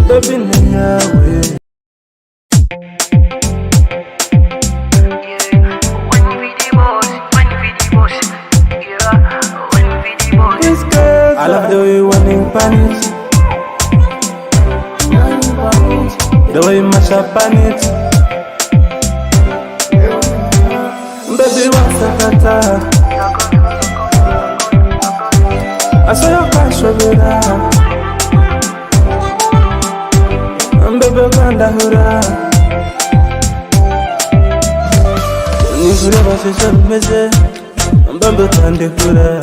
baby nyawe. I love the way you wanting panic, the way you mash up on it. Baby, what's the kata? I saw your crash over there. Baby, ganda hura. Ningure basisha meze, mbambe tande hura.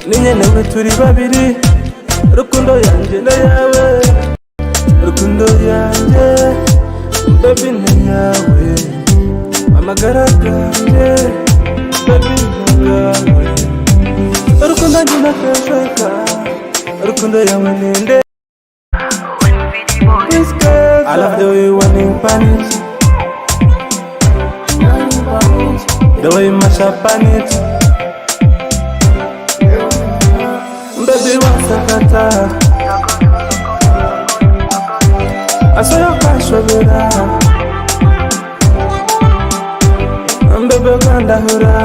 Ninye nawe turi babiri, rukundo yanje na yawe, rukundo yanje, baby na yawe, amagara ganje, baby na yawe, rukundo njina kesheka, rukundo yawe ninde. I love the way you wanting panic, the way you mash up on it. Baby, what's the kata? I saw your crash over there. Baby, ganda hura.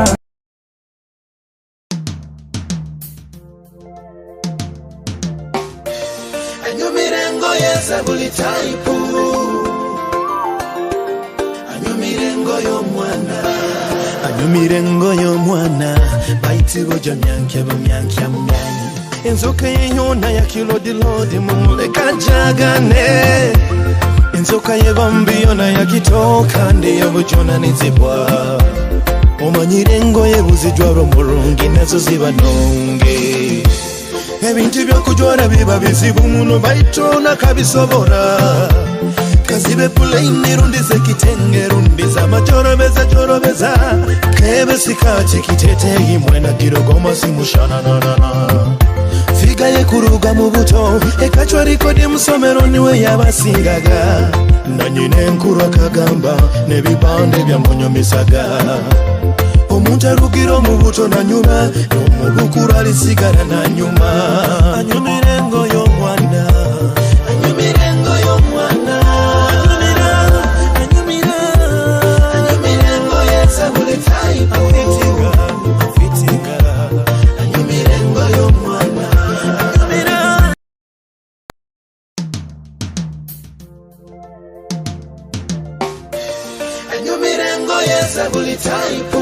Anyumirengo yesa bulitaipu, anyumirengo yo mwana, anyumirengo yo mwana, baitigo jamyanke bamyanke amyanyi. Inzoka yona ya kilodi lodi mumuleka jagane. Inzoka yebambi yona ya kitoka ndiyo bujona nizibwa. Omanyirengo yebuzijwaro murungi nazo ziba nonge. Ebintu byokujwara biba bizibu muno baitona kabisobora. Kazibe pulaini rundize kitenge rundiza majorobeza jorobeza. Kebe sikache kitete imwena kirogoma simushana na na na. Figa ye kuruga mu buto ekachwa rikodi musomero niwe yabasingaga. Nanyine nkuru akagamba nebibande byamponyomisaga. Omuntu arugiro mu buto na nyuma n'omubukuru alisigara na nyuma. Anyumirengo yo mwana, anyumirengo yo mwana, anyumirengo yesa bulitaipu, afitinga, anyumirengo yo mwana, anyumirengo yesa bulitaipu.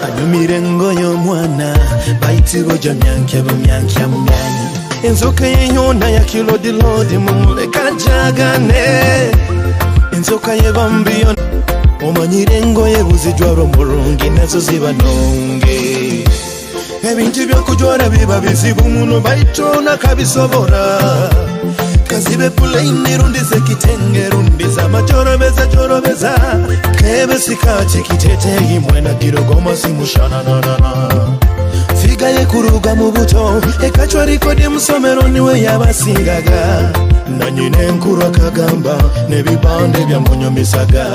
Anyumirengo yo mwana, baitigo jamyanke bamyanke amyanyi. Inzoka yona ya kilodi lodi mumuleka jagane. Inzoka yebambi yona, omanyirengo yebuzijwaro murungi nazo ziba nonge. Ebintu byokujwara biba bizibu muno baitona kabisobora. Kazibe pulaini rundize kitenge rundiza majorobeza jorobeza. Kebe sikache kitete imwena kirogoma simushana na na na. Figa ye kuruga mu buto ekachwa rikodi musomero niwe yabasingaga. Nanyine nkuru akagamba nebibande byamponyomisaga.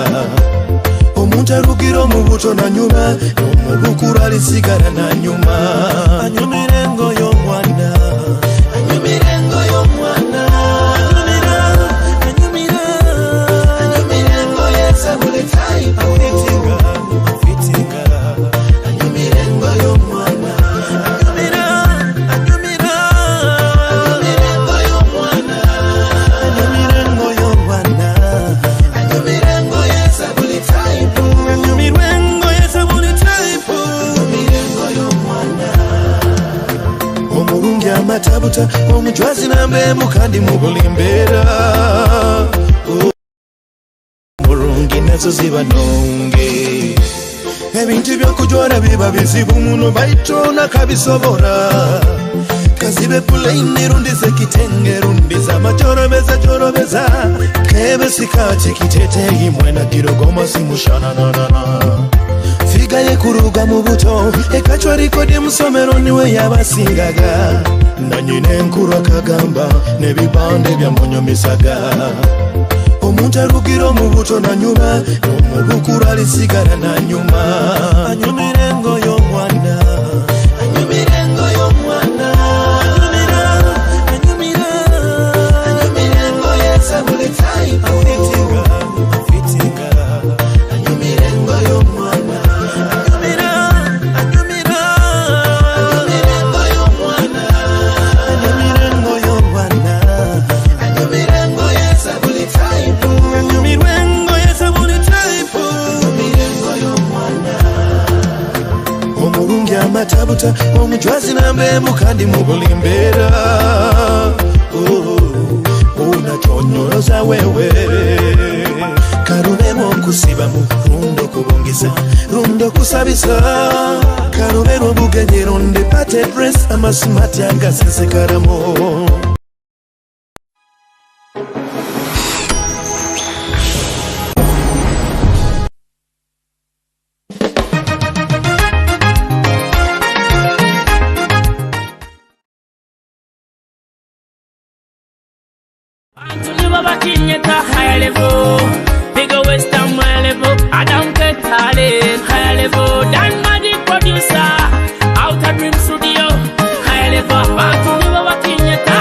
Omuntu arugiro mu buto na nyuma n'omubukuru alisigara na nyuma. Anyumirengo yo mwana, anyumirengo yo mwana, anyumirengo yesa bulitaipu, afitinga, anyumirengo yo mwana, anyumirengo yo mwana, anyumirengo yo mwana, anyumirengo yesa bulitaipu, anyumirengo yesa bulitaipu, anyumirengo yo mwana. Omurungi amatabuta omujwazi nambemu kandi mubulimbera. Murungi nazo ziba nonge. Ebintu byokujwara biba bizibu muno baitona kabisobora. Kazibe pulaini rundize kitenge rundiza majorobeza jorobeza. Kebe sikache kitete imwena kirogoma simushana na na na. Figa ye kuruga mu buto ekachwa rikodi musomero niwe yabasingaga. Nanyine nkuru akagamba nebibande byamponyomisaga. Omuntu arugiro mu buto na nyuma n'omubukuru alisigara na nyuma. Anyumirengo yo mwana, anyumirengo yo mwana. buta omujwazi nambemu kandi mubulimbera unatonyoloza wewe karubero kusibamu rundo kubongeza rundo kusabisa karubero bugenyero ndepate press amasimati agasesekaramo High level, bigger Western my level. I don't get talent. High level, Dan Magic producer, Outer Dream Studio. High level, Bantu Liva Wakinyeta.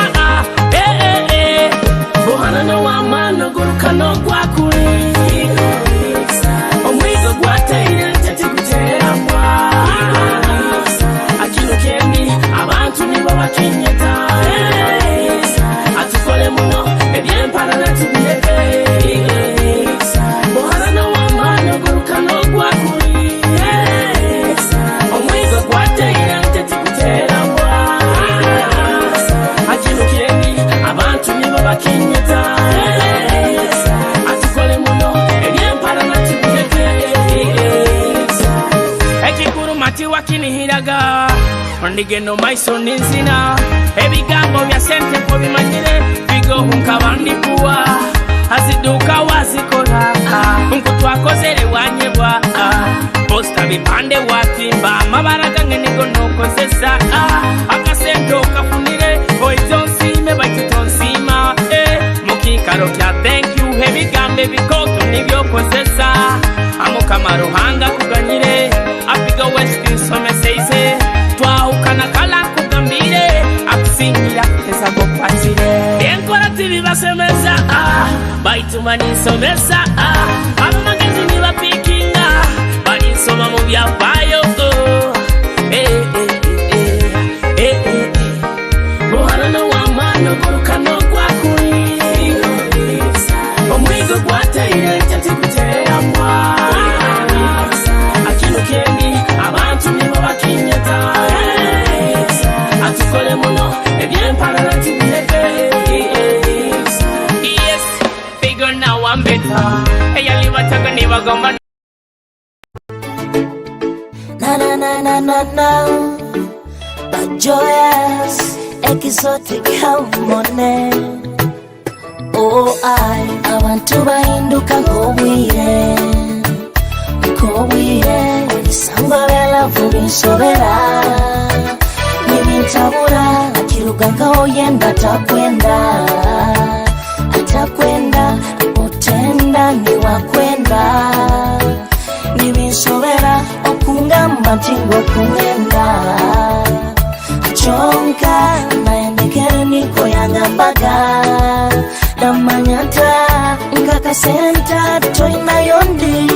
Bohana no man no guruka no gwakuri. Omwigo gwateye tete kutera mwa. Akino kendi abantu Liva Wakinyeta. Atukole muno. Bien para la tibiyeke Bohana no wamano guruka no gwakuri Omwigo gwate irante tikutera mwa Akinukireni abantu nibo bakinyeta Atukole muno bien para la tibiyeke Ekikuru mati wakinihiraga Ondigeno maiso ninzina Ebigambo bya sente ko bimanyire Bigo hunkabandi kuwa Haziduka wazikola Nkutwakozere wanyebwa Posta bipande watimba Mabaraga ngenigo nokozesa Akasento kafunire Oizonsime bakitonsima Mukikaro kya thank you Ebigambe bikoto nibyo kozesa Amukamaruhanga kuganyire Apiga westin someseize Twahukana kala kugambire Akusingira keza gokwatire Enkora tibi basemeza Baitumani somesa Abamagezi niba pikinga Banisoma mu byafayo Bohana no wamano guruka no gwakuri Omwigo gwateye tete kutera mwa Akino kendi abantu nibo bakinyeta Atukole muno bien para la tibiyeke Yes, figure now I'm better Eya liwa taka niwa gomba Na But joyous exotic harmony Oh I want to bahinduka nkobwire Nkobwire Isamba bela vubisobera Nibitabura Akiruga nkao yenda Atakwenda Utenda niwakwenda Nibisobera Okungamba ntingo kumenda Chonka Naendekere niko yangambaga Namanyata Ngaka senta Toina yondi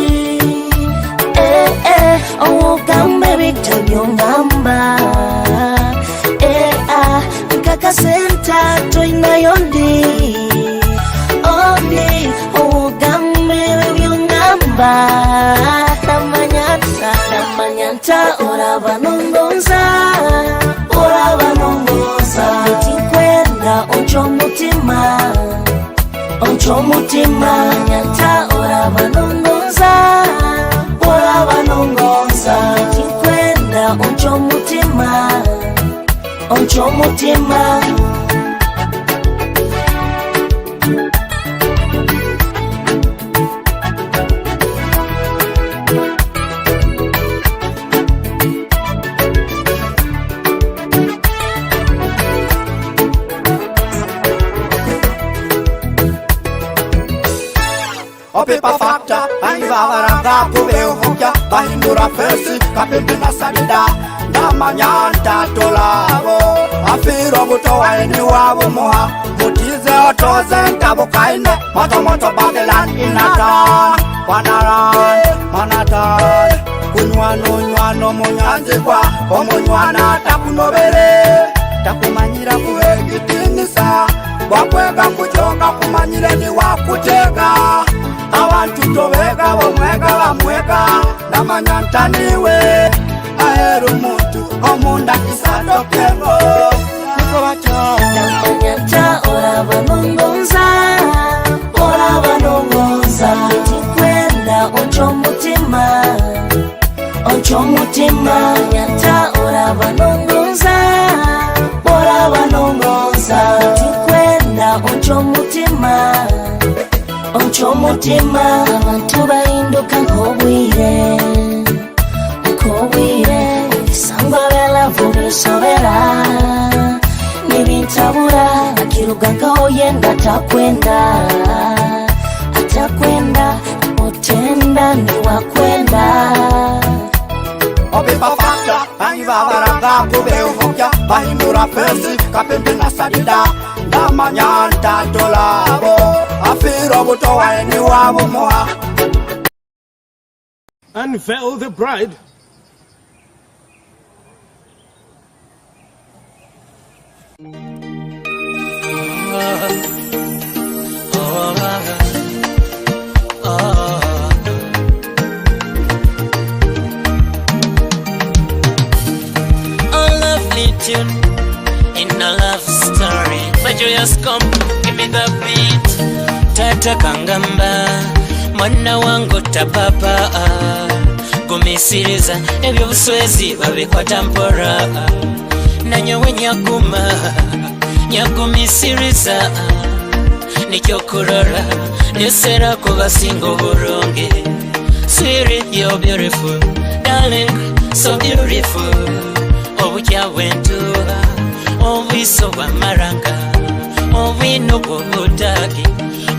Ogambe Victorio ngamba Ngaka senta Toina yondi Ondi Ogambe Victorio ngamba Namanyata Orabanongonza Tikwenda Oncho mutima Nyata orabanongonza Tikwenda Oncho mutima Opepa factor, aniva varanga pove hokya, bahindura fesi, kapembe na sabida, na manyanta tolavo, afiro buto waini wabo moha, mutize otoze ntabo kaine, moto Babylon inatan, manatan, kunywano munyanzi kwa, omunywana takunobere, takumanyira kuhegitinisa, wakwega kuchoka kumanyire ni wakutega, abantu tobega bomwega bamwega namanyantaniwe aheru mutu omunda kisadokemo Namanyata oraba nongonza tikwenda oncho mutima nyata oraba nongonza tikwenda oncho mutima abantu bahinduka nk'obwire bisangwa belavu bisobera nibintabura akirugangaho yenda atakwenda utenda niwakwenda Obipa fakta, bangiva baranga kube uvokya bahindura fesi, kapembe na sadida Namanyanta tolabo afiro buto waeni wabo moha Unveil the bride. In a love story, but you just come, give me the beat. Tata kangamba, mwana wangu tapapa, gumisiriza, ebyo buswezi babikwata mpora, nanyowe nyagumisiriza, nikyo kurora, nesera kubasinga oburonge. Sweetie, you're beautiful, darling, so beautiful. Obukya bwentuba obwiso bw'amaranga obwino bw'obutagi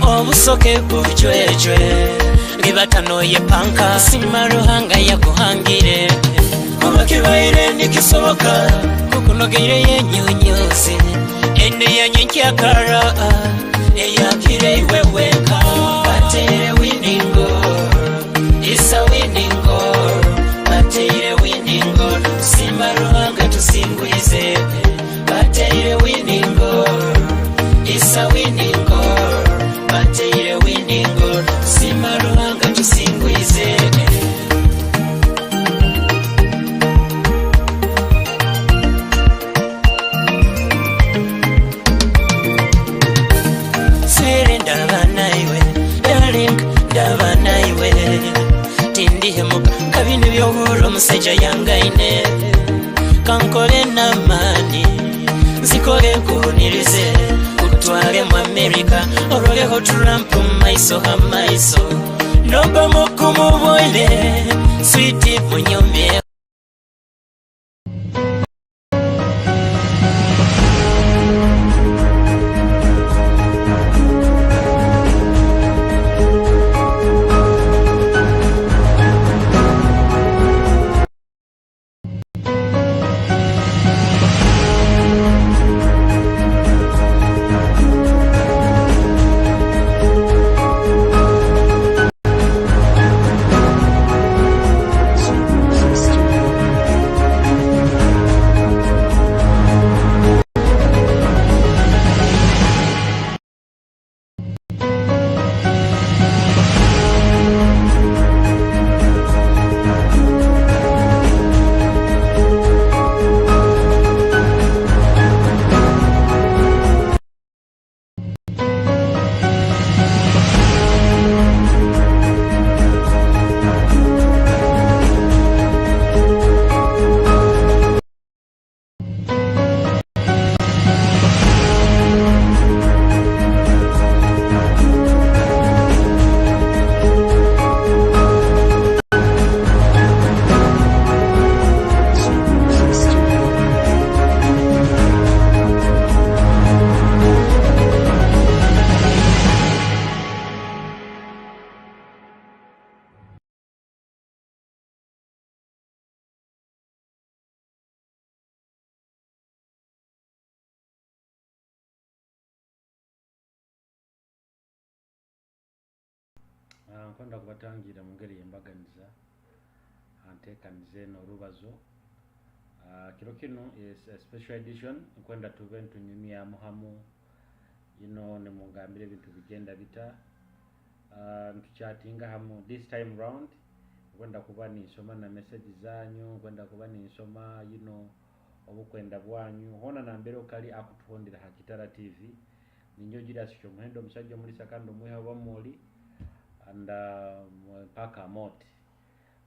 obusoke bw'obucwecwe libatanoye panka sima ruhanga yakuhangire obakibaire nikisoboka kukunogere yenyonyozi ene yanyikyakara eyakire iweweka batere winingo isa winingo batere winingo simba ruhanga tusingwize batere winingo isa winingo batere winingo simba ruhanga tusingwize Sweetie ndaba naiwe darling ndaba naiwe tindihemuka kabini byobura omusajja yangaine kankole namani nzikole nkunirize kutwale mu Amerika oroleho Trump maiso hamaiso noba mukumubwile switi munyomye nkwenda kubatangira mu ngeri yembaganiza antekanize n'Orubazo kiro kino is a special edition nkwenda tube ntunyumyamu hamu ne mungambire ebintu bigenda bita ntuchatinga hamu this time round kwenda kuba ninsoma na message zanyu, kwenda kuba ninsoma obukwenda bwanyu hona nambere okali akutondera Hakitara TV ninyo Julius Muhendo musajja muri sakando mweha bamoli anda paka moti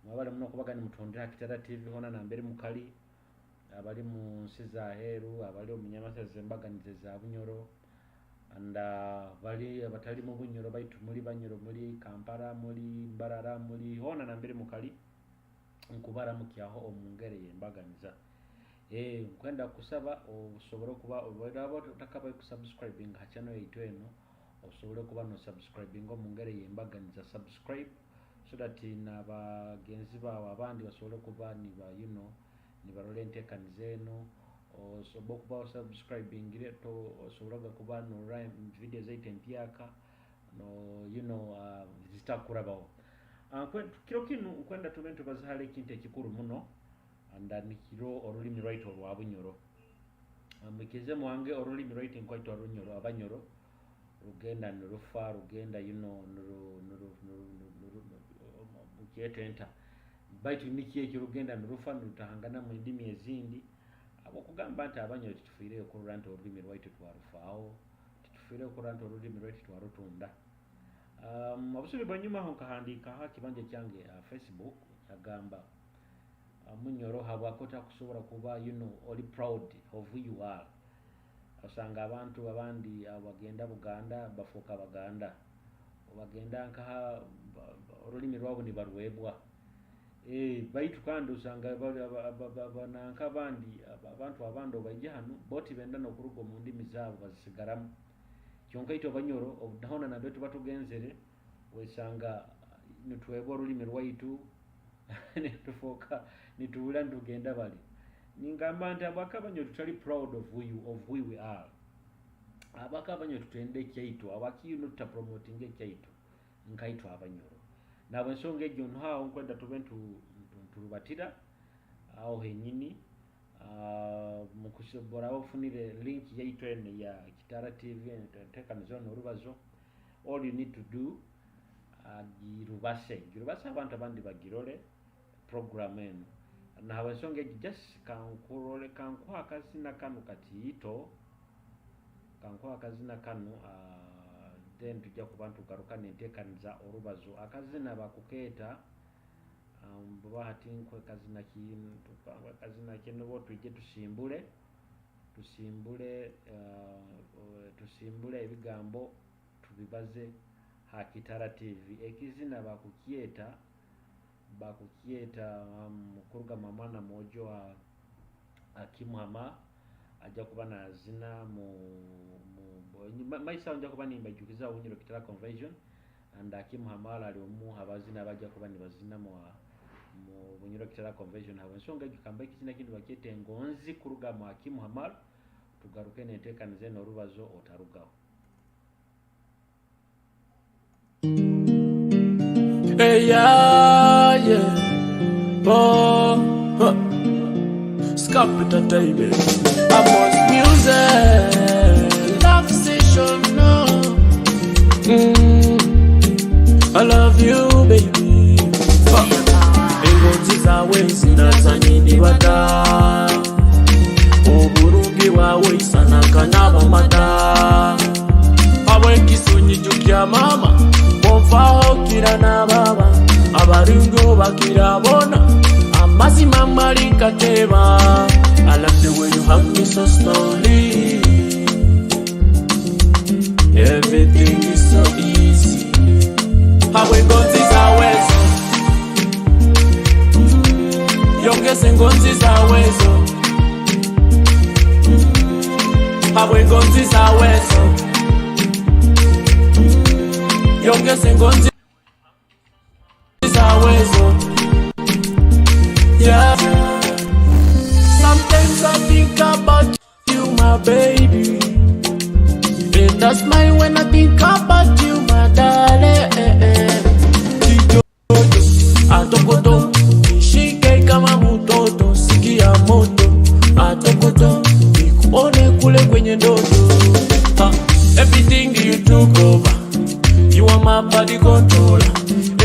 mwabale muno kubaga ni mutondera Hakitara TV hona nambere mukali abali mu nsiza heru abali omunyamasa zembaga nizeza bunyoro anda bali abatali mu bunyoro baitu muri banyoro muri Kampala muri Mbarara muri hona nambere mukali nkubara mukyaho omungere yembaganiza kwenda kusaba osobora kuba obwabo takaba kusubscribing ha channel yaitu eno osobora kuba no subscribing omungere yembaganiza subscribe so that nabagenzi bawe abandi basobora kuba niba ni barolente kanizeno osobola kuba subscribing to osobola kuba no video zaite mpiaka no zitakurabaho kiro kinu kwenda tubentu bazahale kinte kikuru muno andani kiro orulimi right olwabunyoro mukeze mwange orulimi right nkwaito orunyoro abanyoro rugenda nurufa rugenda mukiyetenta baitu nikiye kirugenda nurufa nutahangana mu ndimi ezindi abo kugamba nti abanyoro tutufiire ku rurante orulimi right twarufaawo tutufiire ku rurante orulimi right twarutunda abusubi banyuma ho kahandika ha kibanje kyange Facebook agamba munyoro habwakota kusobora kuba oli proud of who you are osanga abantu abandi abagenda Buganda bafoka Baganda bagenda nkaha orulimi rwabo ni barwebwa baitu kandi usanga bananka abandi abantu abando bajya hano boti benda no kurugo mu ndimi zabo bazisigaramu kyonka ito banyoro obudahona na betu batugenzere wesanga nitwebwa orulimi rwaitu nitufoka nituula ndugenda bali ningamba nti abakabanyo tutali proud of who we are abakabanyo tutende kyaitu abakiyino tutapromoting kyaitu nkaitu abanyoro nabo ensonga ejo nhawo nkwenda tubentu turubatira aho henyini mukushobora ofunire link yaitu ene ya Kitara TV teka nzona Orubazo. All you need to do girubase abantu abandi bagirole program eno na habasonge just kankurole kankwa akazina kanu katito kankwa akazina kanu then tujja ku bantu garuka nentekaniza Orubazo akazina bakuketa baba hatinkwe kazina kintu kazina kino tujje tusimbule ebigambo tubibaze Hakitara TV ekizina bakukieta mukuruga mamana mojo akimuhama ajja kuba na zina mu maisa ajja kuba nimba jukiza unyiro Kitara convention and akimuhama ali omu abazina bajja kuba ni bazina mu bunyiro Kitara convention habasonga gikamba ekizina kintu bakiete ngonzi kuruga mu akimuhama tugaruke netekanize n'Orubazo otarugaho. Hey, yeah. Oh, Scap Entertainment. Amos Music. Love station, no. I love you, baby. Engonzi zawe zinazanyini bada. Oburungi wawe isanaka n'abamada. Awe kisonyi jukya mama. Monfaho kira na baba abaringo bakira bona amazima marika teba. I love the way you hug me so slowly. Everything is so easy. Hawe gonzi zawezo yongese ngonzi zawezo hawe gonzi zawezo yongese ngonzi zawezo. Yeah. Sometimes I think about you, my baby, and I smile when I think about you, my darling. Atokoto nishike kama mtoto, sikia moto. Atokoto nikuone kule kwenye ndoto. Everything you took over, you are my body controller.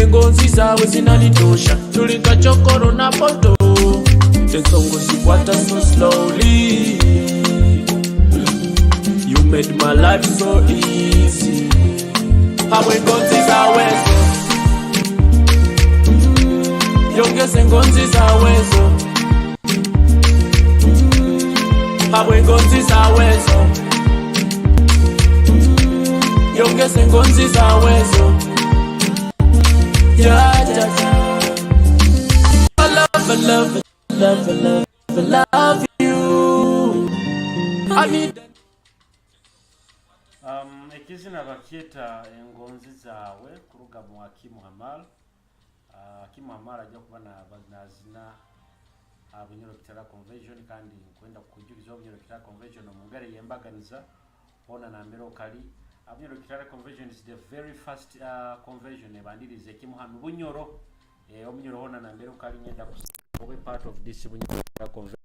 Engonzi zawe zinanitosha, tulika chokoro na poto, ensongo zikwata so slowly. You made my life so easy. Hawe ngonzi zawezo, yongeze ngonzi zawezo. Hawe ngonzi zawezo, yongeze ngonzi zawezo. Yeah, yeah, yeah. I love you. I need ekizina bakyeta engonzi zawe kuruga mu Hakimu Hamal. Hakimu Hamal ajja kuba nazina Abunyoro Kitala Convention kandi kwenda kujukiza Abunyoro Kitala Convention mu ngare yembaganiza ona na mbero kali. Abunyoro Kitala Convention is the very first convention ebandirize kimuhanu Bunyoro. Obunyoro ona na mbero kali nyenda kuba part of this Bunyoro Kitala Convention.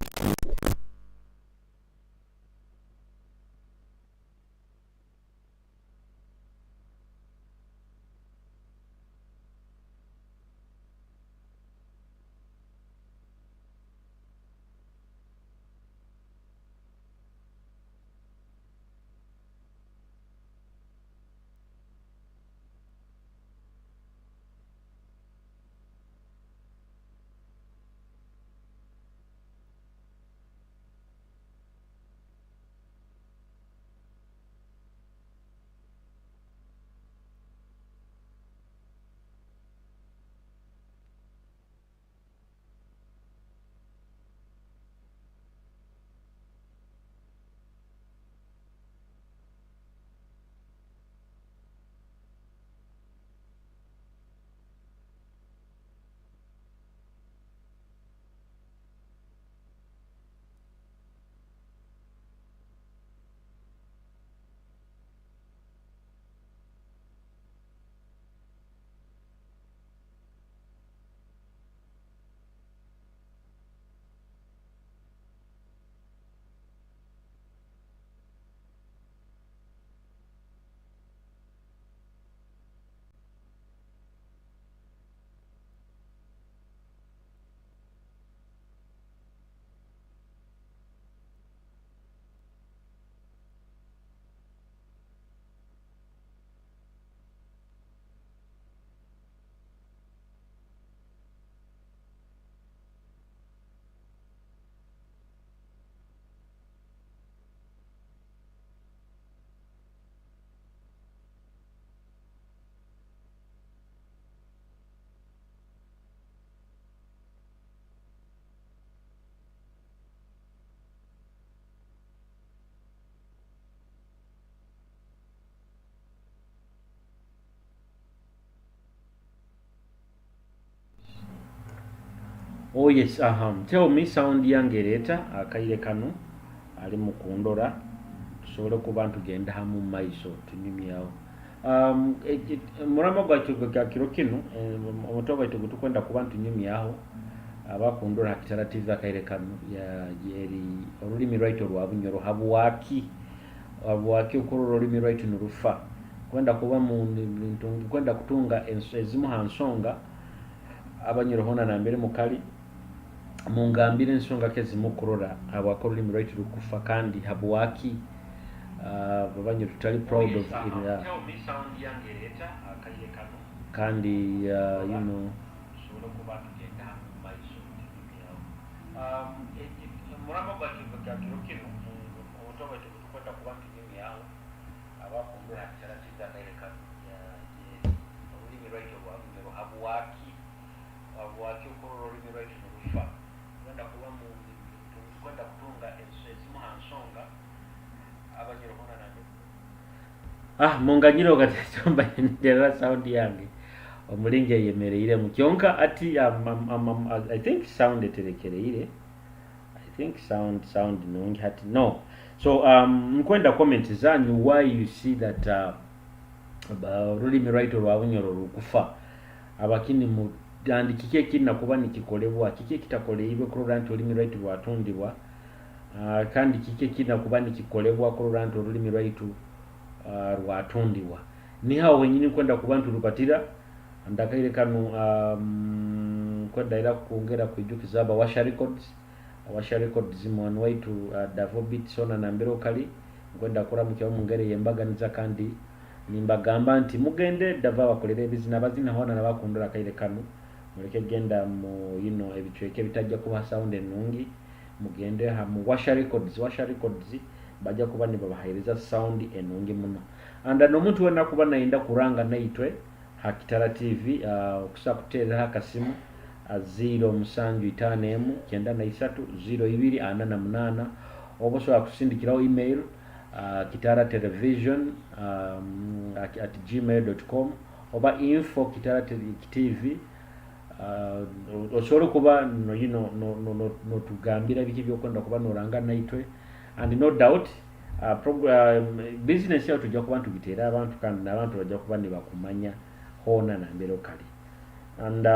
Oh yes, tell me sound yange leeta akaire kano ali mu kundora tusobole kuba ntugenda hamu maiso tunyumyawo. Murama gwakyo gwa kiro kino omuto gwaitu gutukwenda kuba ntunyumyawo abakundora Kitala TV akaire kano yeri olulimi lwaitu lwa Bunyoro habuwaki okolo olulimi lwaitu nurufa kwenda kuba kwenda kutunga ezimu hansonga Abanyoro hona na mbere mukali mungambire ensonga kezimu kurora abakolo olulimi lwaitu lukufa kandi habuwaki Abanyoro tutali proud of it. Tell me sound yange leeta akaire kano kandi you know solo kuba tugenda maiso tunyumyawo. Murama gwakyo gwa kiro kino omuto gwaitu tukwenda kuba ntunyumyawo abakundora Kitala TV akaire kano olulimi lwaitu lwa Bunyoro habuwaki okolo olulimi lwaitu nurufa kwenda kuba kwenda kutunga ezimu hansonga Abanyoro hona na munganyiro gatetomba ndera sound yange omulinge yemereire mu kyonka ati I think sound eterekereire. I think sound nungi hati no. So mkwenda comment zanyu why you see that olulimi lwaitu lwa Bunyoro lukufa abakini mu andikike kina kuba nikikolebwa kike kitakoleibwe kurora nti olulimi lwaitu lwatundibwa kandi kike kina kuba nikikolebwa kurora nti olulimi lwaitu rwatundibwa ni hao wenyini kwenda kuba ntulupatira ndakaire kanu kwedaira kuongera kwijukiza aba Washa Records mwana waitu Davo Beats ona nambero kali kwenda kora mukya mungere yembaganiza kandi nimbagamba nti mugende Dava bakolere bizina bazina hona nabakundura kaire kanu muleke genda mu ebicweke bitajja kuba sound enungi mugende ha mu Washa Records bajja kuba ni babahairiza sound enungi muno anda no muntu wena kuba nainda kuranga naitwe Hakitara TV okusa kuterera akasimu 0755 oboso akusindikiraho email kitara television @gmail.com oba info kitara tv osobola kuba no tugambira biki byokwenda kuba noranga naitwe and no doubt business yao tujja kuba tugitera abantu kandi n'abantu bajja kuba nibakumanya hona na mbero kali and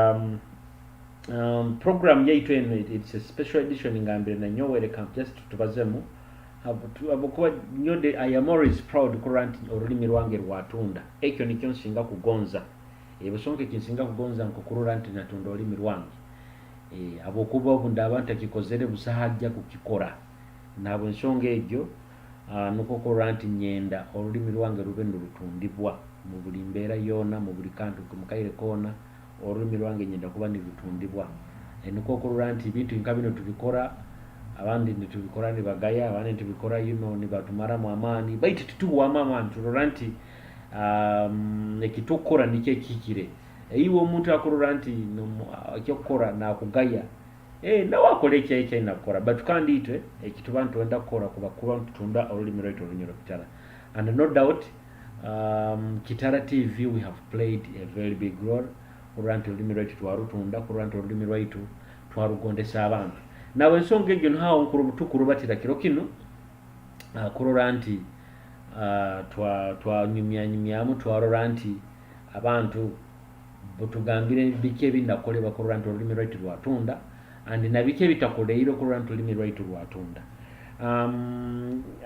program yaitu it's a special edition ngambire na nyo welcome just tubazemu abukuwa nyode I am always proud current olulimi lwange rwatunda ekyo nikyo nsinga kugonza ebusonke kinsinga kugonza nkukuru anti natunda olulimi lwange abukuba obunda abantu akikozere busahajja kukikora nabo nsonge egyo nuko current nyenda olulimi lwange rube nurutundibwa mu buli mbeera yona mu buli kantu kumukaire kona olulimi lwange nyenda kuba nirutundibwa nuko current ibintu nkabino tubikora abandi nitubikora ni bagaya abandi tubikora ni batumara mu amani baiti tutuwa amani turoranti nekitukora nike kikire iwo muntu akuroranti akikora na kugaya nawakoleka eke nakora but kandi itwe ekitubantu wenda kukora kuba tutunda olulimi lwaitu olunyoro Kitara and no doubt Kitara TV we have played a very big role kuranti olulimi lwaitu twarutunda kuranti olulimi lwaitu twarugondesa abantu nawe nsonga egyo nhawo tukurubatira kiro kino kurora nti twanyumyanyumyamu twarora nti abantu butugambire bike binakole bakorora nti olulimi lwaitu lwatunda and nabike bitakoleire kurora nti olulimi lwaitu lwatunda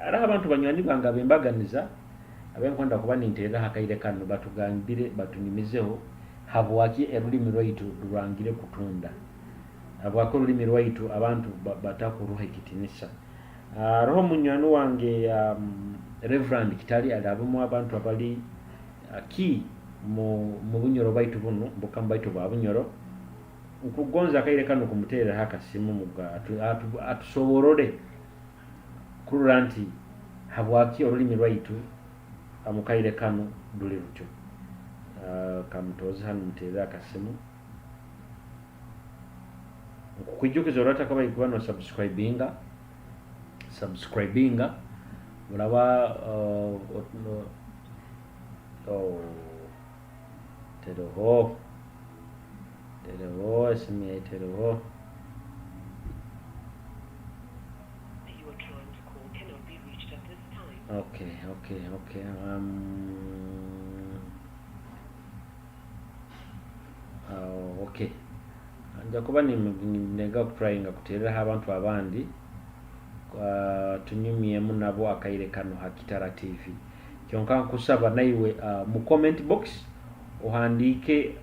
ara abantu banywani banga bembaganiza abenkwenda kuba ninterera hakaire kano batugambire batunyumizeho habwaki olulimi lwaitu lwangire kutunda abwako olulimi lwaitu abantu batakuruha ekitinisa roho munywani wange Reverend Kitali alabumu abantu abali ki mu bunyoro baitu buno bukamba baitu ba bunyoro ukugonza kaire kano kumuterera hakasimu muga atusoborore kuranti habwaki olulimi lwaitu amukaire kano duli rucho kamutoza hanu muterera akasimu kwijukiza olwata kaba ikuba no subscribinga mulaba teroho esimi teroho okay okay anja kuba nega trying kuterera abantu abandi tunyumyemu nabo akaire kano Hakitara TV kyonka nkusaba naiwe mu comment box ohandike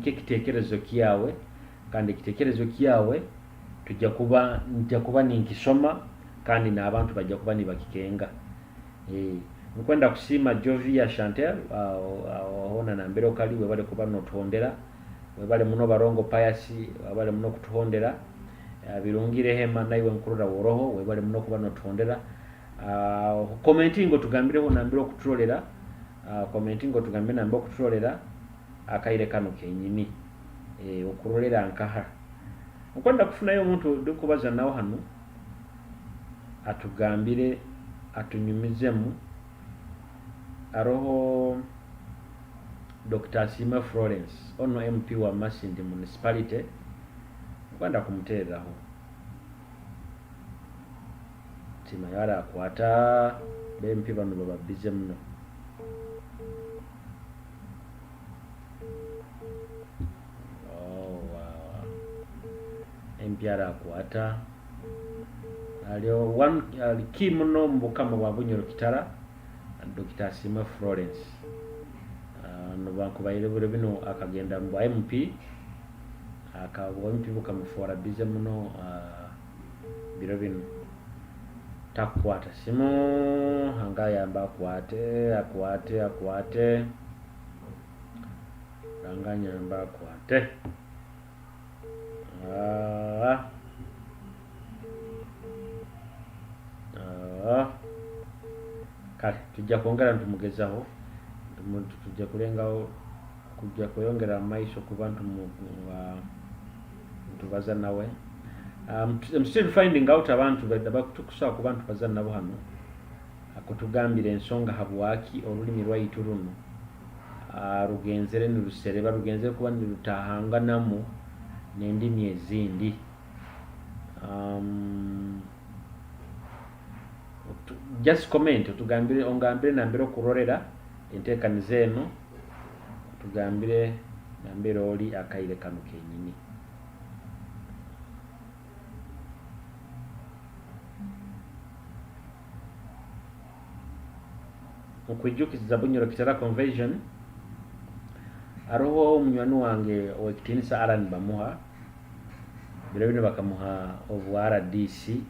kitekerezo kiyawe kandi kitekerezo kiyawe tujja kuba ninkisoma kandi n'abantu bajja kuba nibakikenga nkwenda kusima Jovia Chantel hona na mbero kali we bale kuba notondera we bale muno barongo payasi bale muno kutuhondera birungire hema naiwe nkurura woroho we bale muno kuba notondera commenting otugambire ho nambiro kutrolera commenting otugambire nambiro kutrolera akaire kano kenyini okurolera nkaha nkwenda kufunayo omuntu dukubaza nawo hano atugambire atunyumizemu aroho Dr. Sima Florence ono MP wa Masindi municipality kwenda kumutereraho tima yara akwata MP bano baba bize muno MP yara akwata alio one kimuno mbukama wa bunyoro Kitara Dr. Sima Florence no bakubaire bure bino akagenda mu MP akabwa MP bukamufora bize muno biro bino takwata simu hanga yamba akwate ranganya yamba akwate kale tujja kwongera ntumugezaho tujja kulengawo kujja kuyongera maiso ku bantu tubaza nawe. I'm still finding out abantu tukusobola ku bantu baza nabo hano akutugambira ensonga habwaki olulimi lwaitu runo rugenzere nirusereba rugenzere kuba nirutahanganamu n'endimi ezindi. Just comment ongambire nambere okurorera enteekaniza eno tugambire nambere oli akaire kano kenyini. Okwijjukiza Bunyoro Kitara Convention aroho omunywani wange owekitinisa Alan bamuha biro bino bakamuha obu RDC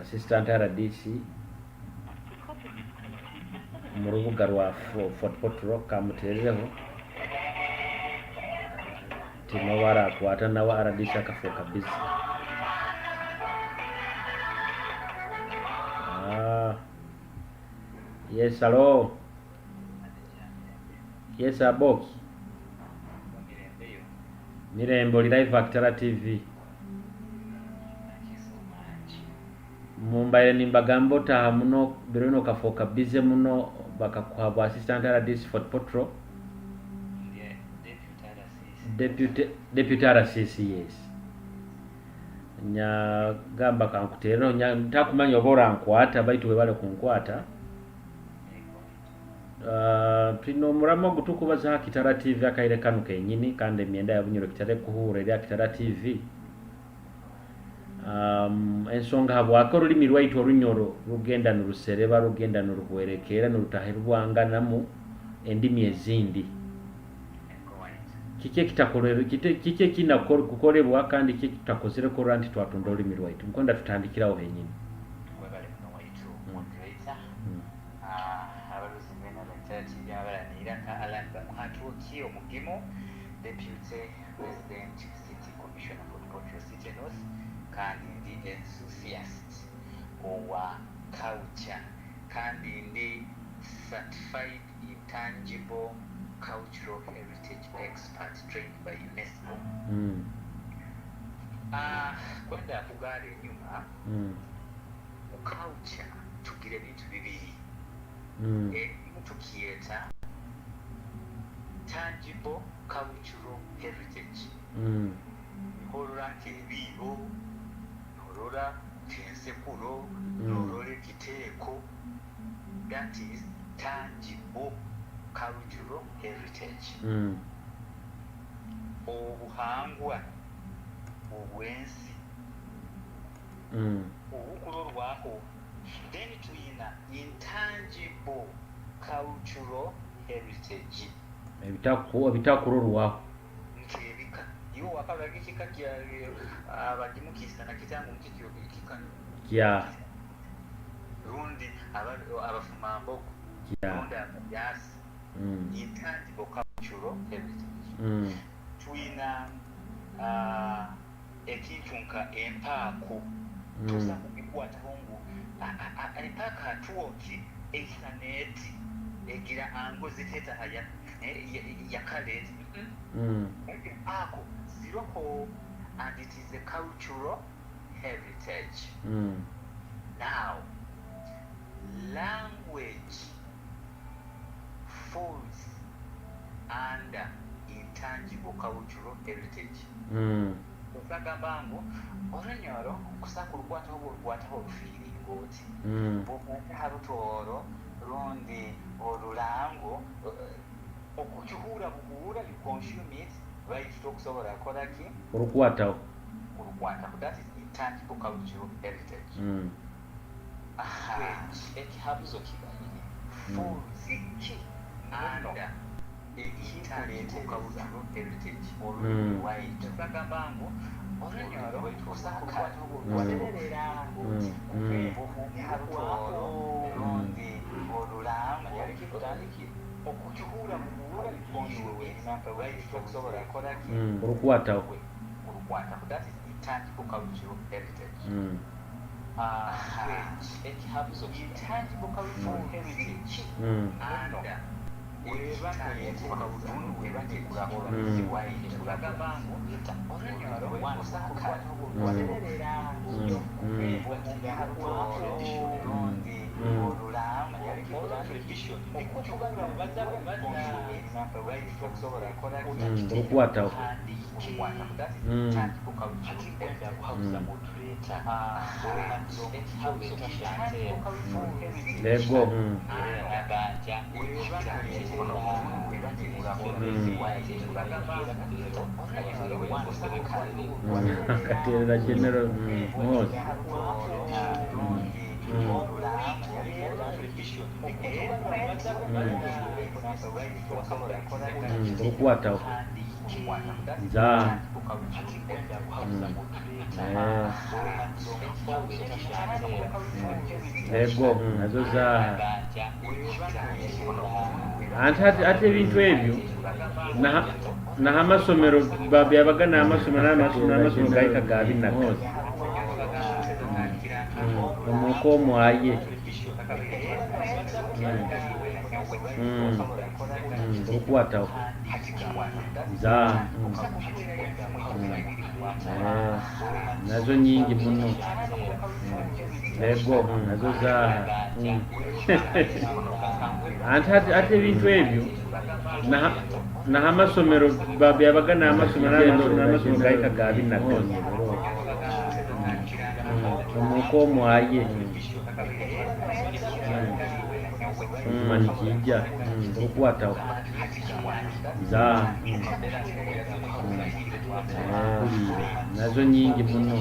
assistant RDC mu rubuga rwa Fort Portal kamuterereho tino warakwata nawe RDC akafuka busy. Yes, hello. Yes, Aboki. Mirembo live Kitara TV. Mumbaye nimbagambo taha muno birino kafoka bize muno bakakuhaba assistant RDC Fort Portal. Deputy RCC, yes. Nya gamba kankutero nya ntakumanya obora nkwata baitu webale kunkwata. Tino muramo gutukubaza Kitara TV akaire kanu kenyini kandi emyenda ya Bunyoro Kitara kuhura ya Kitara TV. Ensonga habwako olulimi lwaitu olunyoro rugenda nurusereba rugenda nuruhwerekera nurutahirwanganamu endimi ezindi. Kike kitakolere kike kinakora kukolebwa kandi kike kitakozere ko ranti twatunda olulimi lwaitu nkonda tutandikiraho henyini. Deputy President City Commissioner for Portrait City North kandi ndi enthusiast owa culture kandi ndi certified intangible cultural heritage expert trained by UNESCO. Kwenda kugale nyuma culture tugire bintu bibiri tukieta tangible cultural heritage. Horora kebibo, horora kensekulo, horora kiteko. That is tangible cultural heritage. Obuhangwa, obwensi, obukulorwaho. Then tuina intangible cultural heritage. Ebitakurorwaho nkebika iwo wakala kikika kya abadimukisa na kitangu mkikyo kikika kya rundi abafuma mboko rundi abyasi intangible cultural heritage. Tuina ekintunka empako tuza kubikwata hongu empaka atuoki eisaneti egira ango ziteta haya ya kale ako ziroko, and it is a cultural heritage. Now language falls under intangible cultural heritage. Ukagamba olanyoro kusakurwata oburwata obufiringoti bukata harutoro rundi orulango okuchuhura buhura you consume it right to kusobora koraki urukwata that is intangible cultural heritage. Ekihabuzo kibayire full ziki under ekitaleeteeka butalo heritage olwaitu bagamba ngu olunyolo osakato waterera obumyakwako lundi olulamba yali kikutandikira okukihuula mu kuwula ondiwewenampa lwaitu okusobola kolaki olukwatawo that is intangible cultural heritage. It has intangible cultural heritage. And olukwatawo lego katerera general Mose olukwatawo za lego nazo za ate ebintu ebyo naha amasomero byabaga n'amasomero n'amasomero gaika gabi nakoze omuko omwaye olukwatawo za nazo nyingi muno lego nazo za ate ebintu ebyo naha amasomero byabaga n'amasomero n'amasomero gaika gabi nakoze omuko omwaye manikija olukwatawo za nazo nyingi muno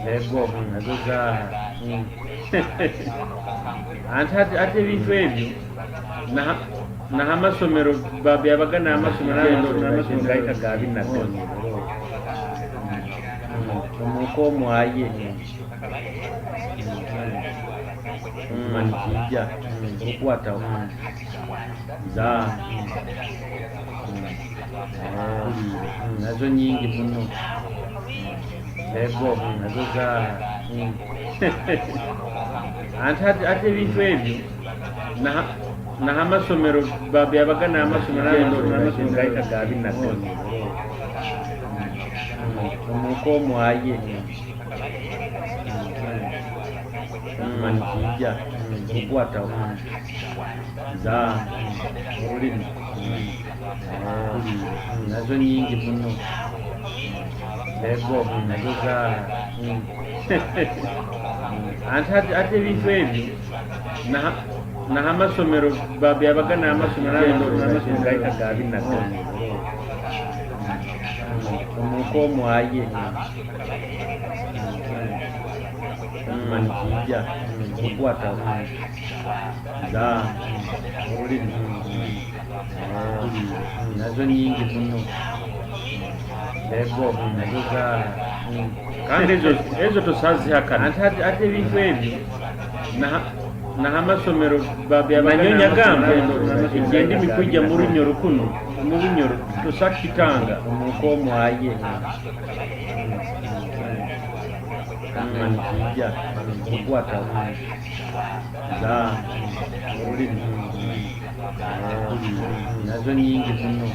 lego nazo za ate ebintu ebyo naha amasomero byabaga n'amasomero n'amasomero gaika gabi nakoze omuko omwaye manikija olukwatawo za nazo nyingi muno lego nazo za ate ebintu ebyo naha amasomero byabaga n'amasomero n'amasomero gaika gabi nakoze omuko omwaye manikija olukwatawo za olulimi nazo nyingi muno lego nazo za ate ebintu ebyo naha amasomero byabaga n'amasomero n'amasomero gaika gabi nakoze omuko omwaye manikija olukwatawo za olulimi nazo nyingi muno lego nazo za kandi ezo tosazihakana ate ebintu ebyo naha amasomero byabanyonya gamba egenda imikwijja mu lunyoro kuno mu lunyoro tosakitanga omuko omwaye manikija olukwatawo za olulimi nazo nyingi muno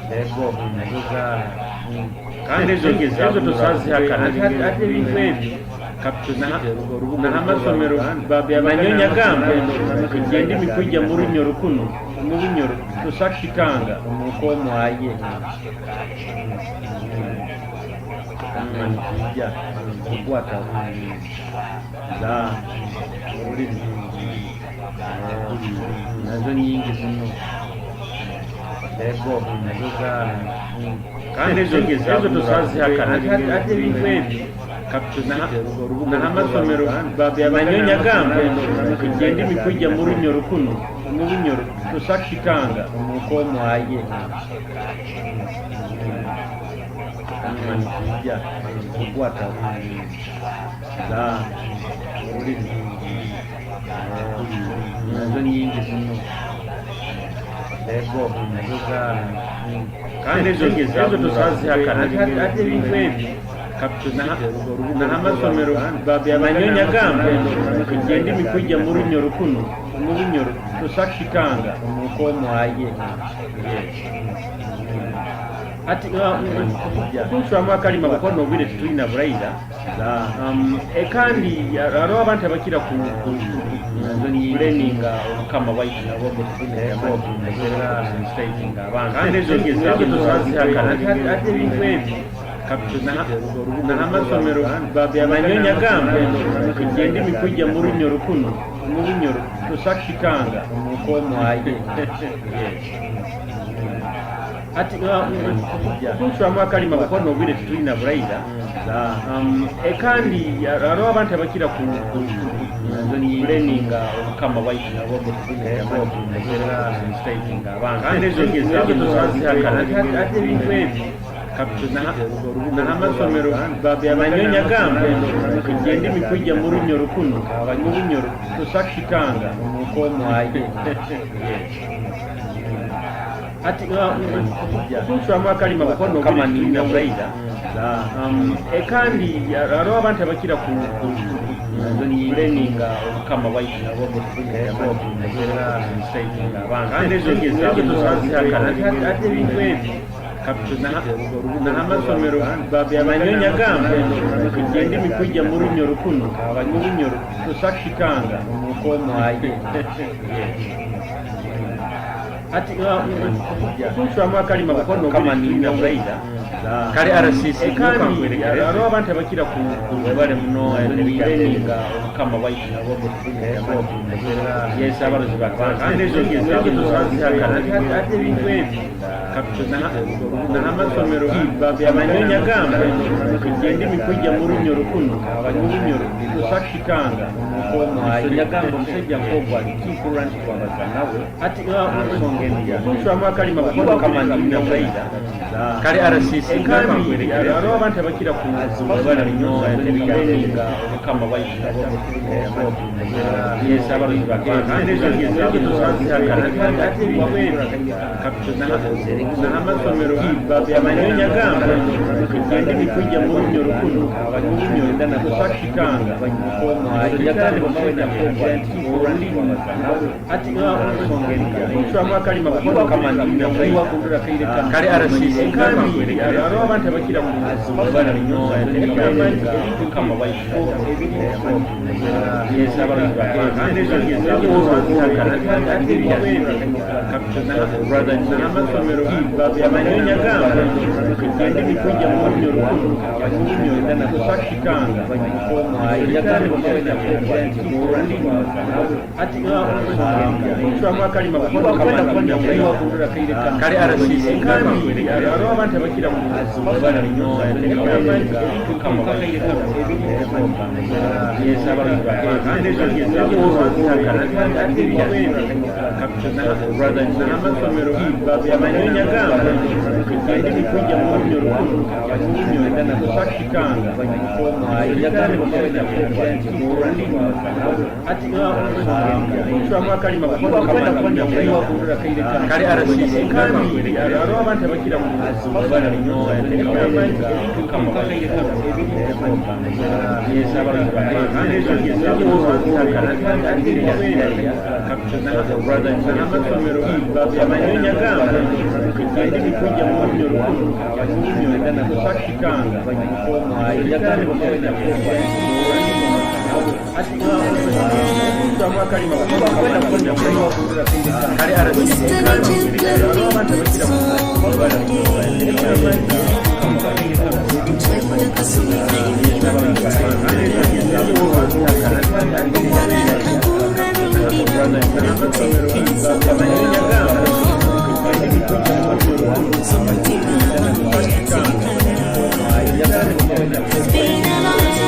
lego nazo za kandi ezo tosazihakana ate ebintu ebyo naha amasomero byabanyonya gamba egenda imikwijja mu lunyoro kuno mu lunyoro tosakitanga omuko omwaye manikija olukwatawo za olulimi nazo nyingi muno lego nazo za kandi ezo tosazihakana ate ebintu ebyo n'amasomero banyonya gamba kugenda imikujja mu lunyo rukuno mu lunyo tusakikanga omuko mwaye manijja kukwata za olulimi nazo nyingi zino lego nazoza kandi ezo tosazihakana ate ebintu ebyo n'amasomero banyonya gamba kugenda imikujja mu lunyo rukuno mu lunyo tusakikanga omuko mwaye ati kunswamu akalima kukono obwire tetulina bulayira kandi aliwo abantu abakira ku learninga omukama bwaitu nabo betulinaabantu kandi ezo tosazihakana ate ebintu ebyo n'amasomero banyonya gamba kugenda imikujja mu lunyo rukuno mu lunyo tusakikanga omuko mwaye ati kunswamu akalima kukono obwire tetulina bulayira kandi aliwo abantu abakira ku learninga omukama bwaitu nabo betulinaabantu kandi ezo tosazihakana ate ebintu ebyo n'amasomero banyonya gamba kugenda imikujja mu lunyo rukuno mu lunyo tusakikanga omuko mwaye ati kunswamu akalima kukono obwire tetulina bulayira kandi aliwo abantu abakira ku learninga omukama bwaitu nabo betulinaabantu kandi ezo tosazihakana ate ebintu ebyo n'amasomero banyonya gamba kugenda imikujja mu lunyo rukuno mu lunyo tusakikanga omuko mwaye ati kunswamu akalima kukono obwire tetulina bulayira kale RCC kandi aliwo abantu abakira ku bale muno learninga omukama bwaitu nabo yes abalozi bakwanga kandi ezo tosazihakana ate ebintu ebyo n'amasomero banyonya gamba kugenda imikujja mu lunyo rukuno mu lunyo tusakikanga omuko mwaye nyagamba omusajja nk'ogwo alikiikulwa nti twabaza nawe ati kunswamu akalima kukono obwire bulayira kale RCC kandi aliwo abantu abakira ku bale muno learninga omukama bwaitu nabo yes abalozi bakwanga kandi ezo tosazihakana ate ebintu ebyo n'amasomero banyonya gamba kugenda imikujja mu lunyo rukuno mu lunyo tusakikanga omuko mwaye ati kunswamu akalima kukono kale RCC kandi aliwo abantu abakira ku bale muno learninga omukama bwaitu yes abalozi bakwanga kandi ezo tosazihakana ate ebintu ebyo n'amasomero banyonya gamba kugenda imikujja mu lunyo rukuno mu lunyo tusakikanga omuko mwaye ati kunswamu akalima kukono kale RCC kandi aliwo abantu abakira ku bale muno learninga omukama bwaitu yes abalozi bakwanga kandi ezo tosazihakana ate ebintu ebyo n'amasomero banyonya gamba kugenda imikujja mu lunyo rukuno mu lunyo tusakikanga omuko mwaye ati kunswamu akalima kukono kale RCC kandi aliwo abantu abakira ku bale muno learninga omukama bwaitu yes abalozi bakwanga kandi ezo tosazihakana ate ebintu ebyo n'amasomero banyonya gamba kugenda imikujja mu lunyo rukuno mu lunyo tusakikanga omuko mwaye ati kunswamu akalima kukono kale RCC kandi aliwo abantu abakira ku bale muno learninga omukama bwaitu It's been a long time.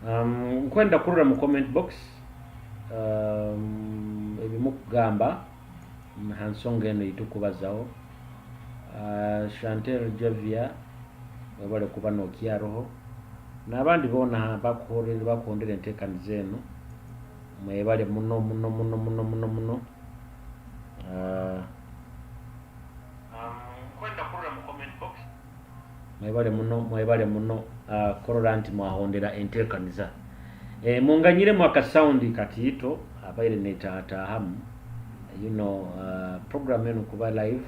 Nkwenda kurura mu comment box ebimu kugamba hansonga eno yitukubazawo. Chantel Javia webale kuba n'okyaroho n'abandi boona bakondera enteekaniza eno mwebale muno nkwenda kurura mu comment box mwebale muno korora nti mwahondera enteekaniza munganyiremu akasaundi katiito abaire netaataahamu program eno kuba live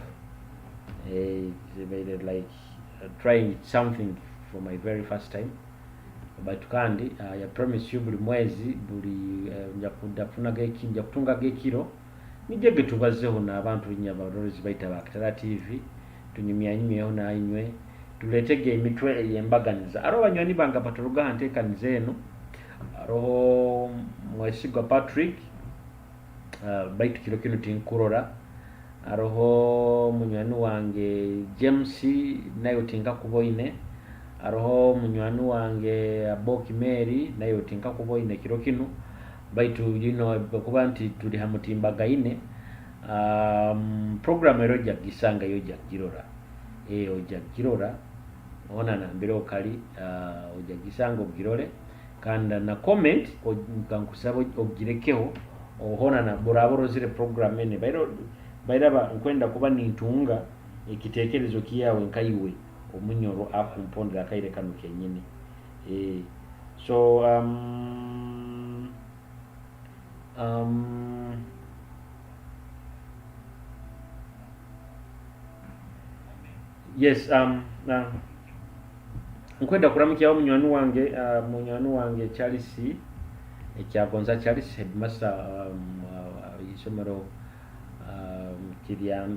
like trying something for my very first time but kandi I promise you buli mwezi buli nja kutungaga ekiro nije getubazeho n'abantu nyabalolezi baita bakitala TV tunyumyanyumyeho nainywe tuletege emitwe eyembaganiza aro banywani banga patuluga nteekaniza eno aroho mwesigwa Patrick baitu kilo kino tinkurora aroho munywani wange James nayo tinka kuboine aroho munywani wange Aboki Mary nayo tinka kuboine kilo kino baitu kuba nti tuli hamutimbagaine program eroja gisanga yoja girora oja girora ona na mbiro kali oja gisanga ogirole kanda na comment nkankusaba ogirekeho ohona na boraboro zile program ene bairaba nkwenda kuba nintunga ekitekerezo kiyawe nkayiwe omunyoro akumpondera kaire kanu kenyine so yes nkwenda kuramukya munywani wange Charles ekyagonza Charles headmaster isomero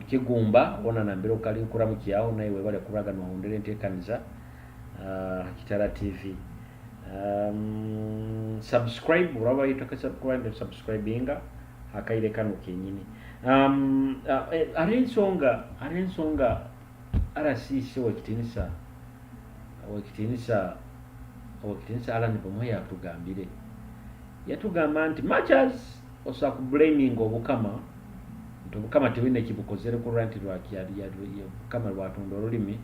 kigumba ona nambiro kali nkuramukyaho naye webale kuraga nohondera enteekaniza Kitala TV subscribe uraba yitaka subscribinga akaire kanu kenyini arensonga arasisi wekitinisa alani pomwe yatugamba nti matches osa kublaming obukama obukama tewine kibukozere ku ranti lwakyali obukama lwatonda olulimi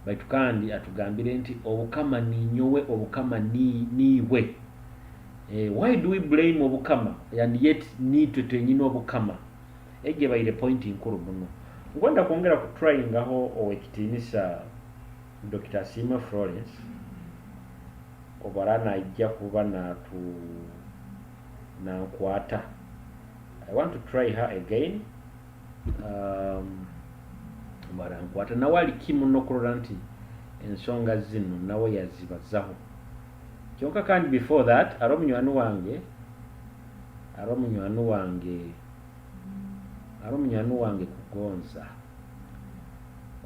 baitu kandi atugambire nti obukama ninyowe obukama niwe why do we blame obukama and yet nitwe twenyine obukama ege baire point nkuru muno ngonda kwongera ku trying aho owekitinisa Dr. Sima Florence obarana ijja kuba nankwata. I want to try her again barankwata nawali kimu nokurora nti ensonga zino nawe yazibazaho kyonka kandi before that aro munywani wange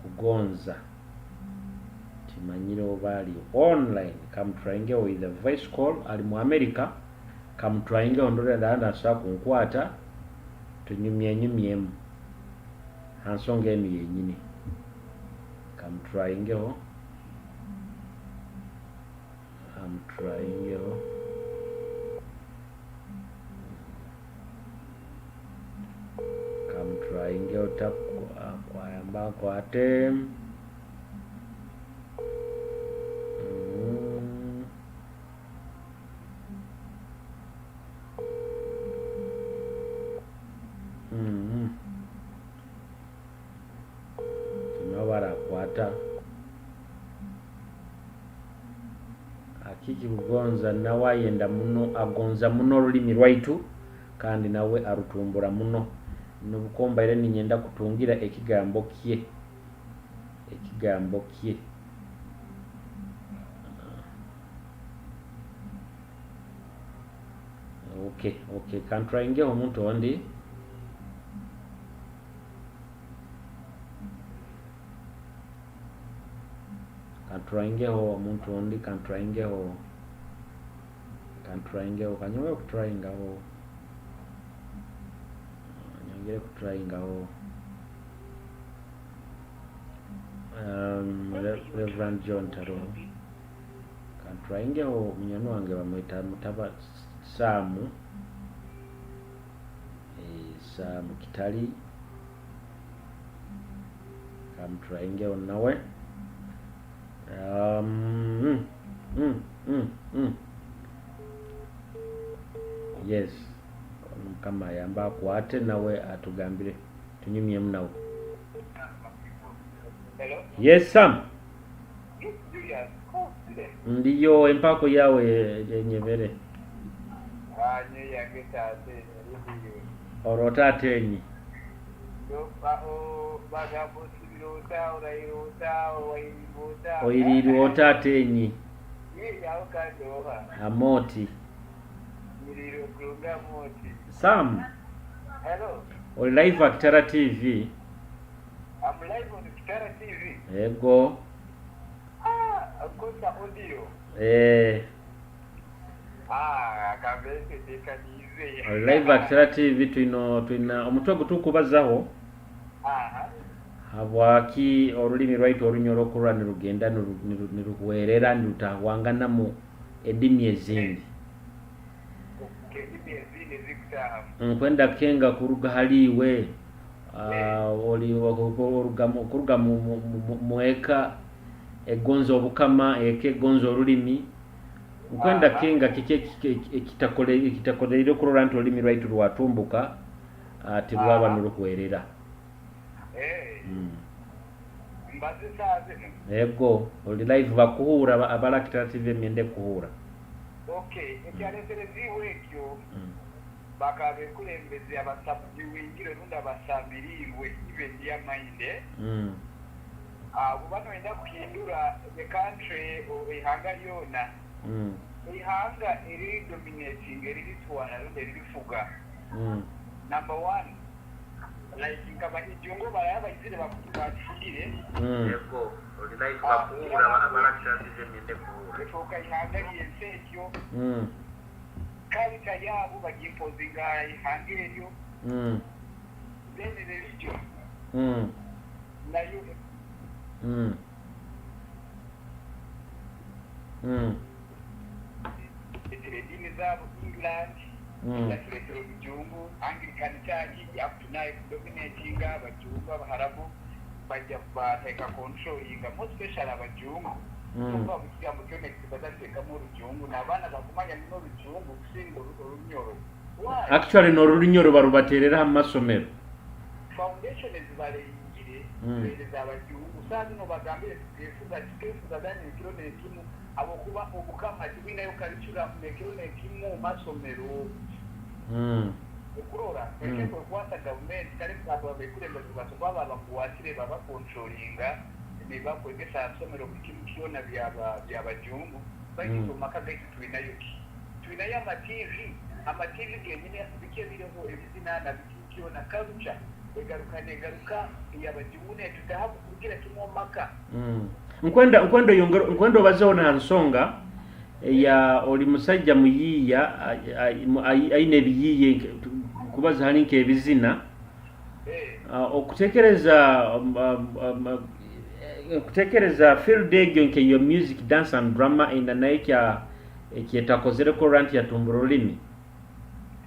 kugonza timanyiro bali online kamutryinge with a voice call ali mu America kamutryinge ondore danda sa kunkwata tunyumyemu hansonga enu yenyine kamutryingeho tap kwayamba kwate kwata akiki kugonza nawe ayenda muno agonza muno olulimi lwaitu kandi nawe arutumbura muno nubukomba ile ninyenda kutungira ekigambo kye okay kantryinge omuntu ondi kantryingeho omuntu ondi kantryingeho kanyowe okutryingaho nyongere kutryingaho Reverend John Taro kanturaingeho munyoni wange bamwita Mutaba Samu. Samu Kitali kamuturaingeho nawe. Yes, kama yamba akwate nawe atugambire tunyumyemu nawe. Hello? Yes Sam. Julius, Ndiyo empako yawe enyebere. nye yange tate ndiyo. Orota atenyi. Yo baga bosibirota orayota owairota. Oiriruota atenyi. Ye yawo kandoha. Amoti. Miriro kunga moti. Sam. Hello. Oli live at Kitara TV. I'm live on Kitara TV. Ego. Akosa audio. Akabese tekanize. Oli live at Kitara TV twina omutwe gutukubazaho. Habwaki olulimi lwaitu olunyoro okulwa nirugenda niruhwerera nirutahwangana mu edimi ezindi. Nkwenda kenga kuruga haliwe oli kuruga mueka egonzo obukama eke gonzo olulimi. Nkwenda kenga kitakoleire okulora nti olulimi lwaitu lwatumbuka ati lwaba niruhwerera. Mbazi saze. Ego, oli live bakuhura abala Kitara TV emyende kuhura. Okay, ekyaletereziibwa ekyo bakabe kulembeze abasabbiwingire nunda basambiriirwe ibe ndiya mainde. Bubano enda kuhindura the country ihanga lyona. Ihanga eri dominating eri litwala nunda eri lifuga. Number one, like kama ijungo bayaba izire bakufugire. Ego, oli live bakuhura abala Kitara TV emyende kuhura. Efoka ihanga lyensekyo. Kalita yabo bagimpozinga ihanga eryo. Then the religion. Nayo. Edini zabo England. Lakini mjungu Anglican Church yakutunaye kudominating abajungu abaharabu bajya bateka control inga most special abajungu. Kuba kukigambo cyone kibadateka mu rujungu nabana bakumanya no rujungu kusinga urunyoro. Actually no runyoro barubaterera amasomero. Foundation ezibalengire zeza abajungu sazi no bagambire tugefuza dani kirone kimu abo kuba obukama tibina yo culture mekirone kimu masomero. Kurora ekeko kwata government kale kwaba bekulembeza batubaba bakuwatire baba controllinga nibakwegesa asomero kikiona byabajungu bayisoma kagaitu twinayo amativi genyine bikebiriho ebizina na bikiona culture egaruka yabajungu tutahabu kugira kimomaka. Nkwendo bazona nsonga ya oli musajja muyiya aine biyiye kubaza halinke ebizina okutekereza field egyo nke yo music dance and drama ina naikya ekyetakozere ko rant ya tumburulimi